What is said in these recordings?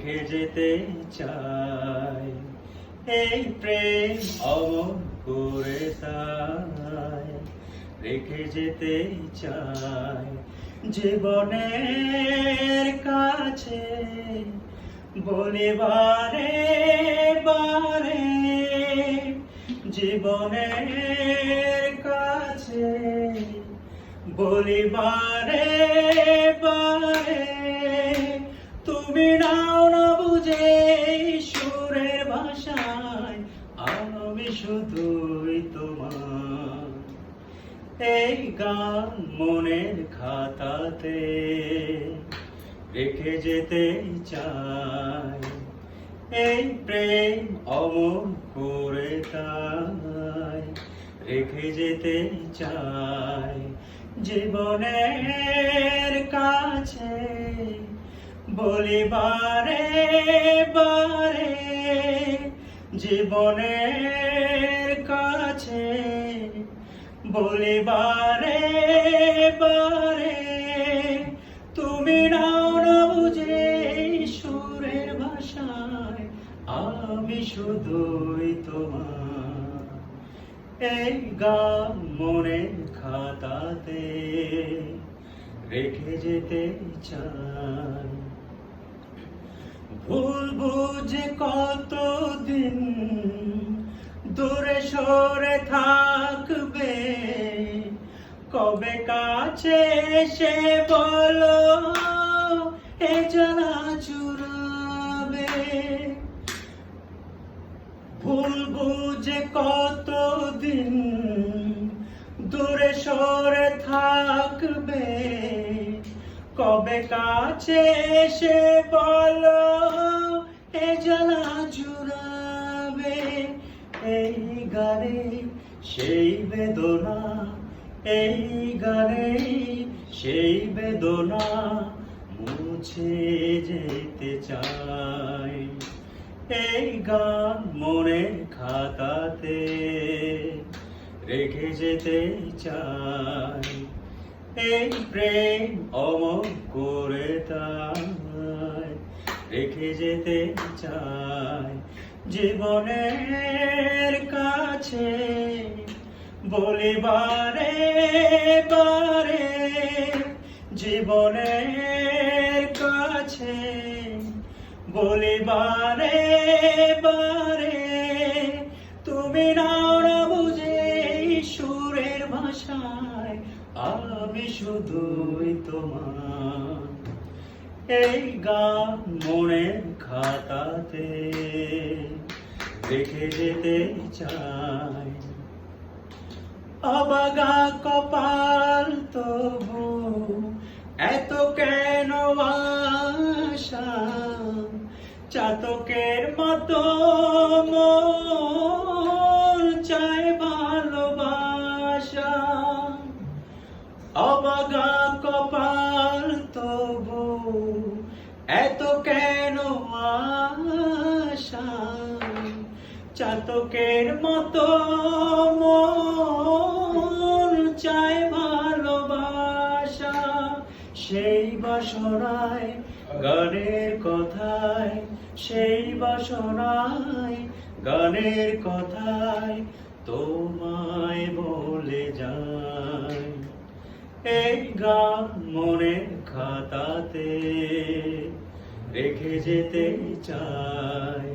রেখে যেতে চাই এই প্রেম অমর করে তাই রেখে যেতে চাই জীবনের কাছে বলি বারে বারে জীবনের কাছে বলি বারে বারে তুমি নাও না বুঝে সুরের ভাষায় আমি শুধুই তোমার এই গান মনের খাতাতে রেখে যেতে চাই এই প্রেম অমর করে তাই রেখে যেতে চাই জীবনের কাছে বলি বারে বারে জীবনের কাছে বলি বারে বারে তুমি নাও না বুঝে সুরের ভাষায় আমি শুধুই তোমার এই গান মনের খাতাতে রেখে যেতে চাই ভুল বুঝে কতদিন দূরে সরে থাকবে কবে কাছে এসে বলো এ জ্বালা জুড়াবে ভুল বুঝে কতদিন দূরে সরে থাকবে কবে কাছে এসে বলো এ জ্বালা জুড়াবে এই গানে সেই বেদনা এই গানে সেই বেদনা মুছে যেতে চাই এই গান মনের খাতাতে রেখে যেতে চাই এই প্রেম অমর করে তাই রেখে যেতে চাই জীবনের কাছে বলি বারে বারে জীবনের কাছে বলি বারে বারে তুমি নাও না বুঝে সুরের ভাষায় আমি শুধুই তোমার এই গান মনের খাতাতে রেখে যেতে চাই অবাগা কপাল তবু এত কেন আশা চাতকের মতো মন চায় ভালোবাসা অবাগা কপাল তবু এত কেন আশা চাতকের মতো মন চায় ভালোবাসা সেই বাসনায় গানের কথায় সেই বাসনায় গানের কথায় তোমায় বলে যায় এই গান মনের খাতাতে রেখে যেতে চাই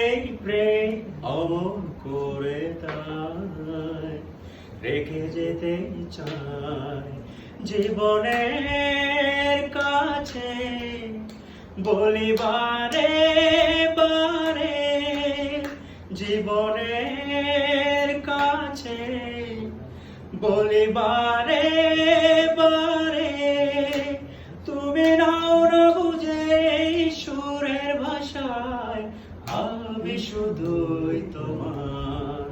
এই প্রেম অমর করে তাই রেখে যেতে চাই জীবনের কাছে বলি বারে বারে জীবনের কাছে বলি বারে বারে তুমি নাও না বুঝে সুরের ভাষায় আমি শুধুই তোমার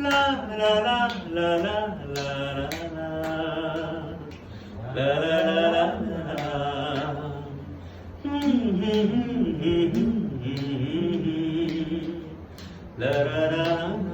লা লা লা লা লা লা লা লা লা লা লা লা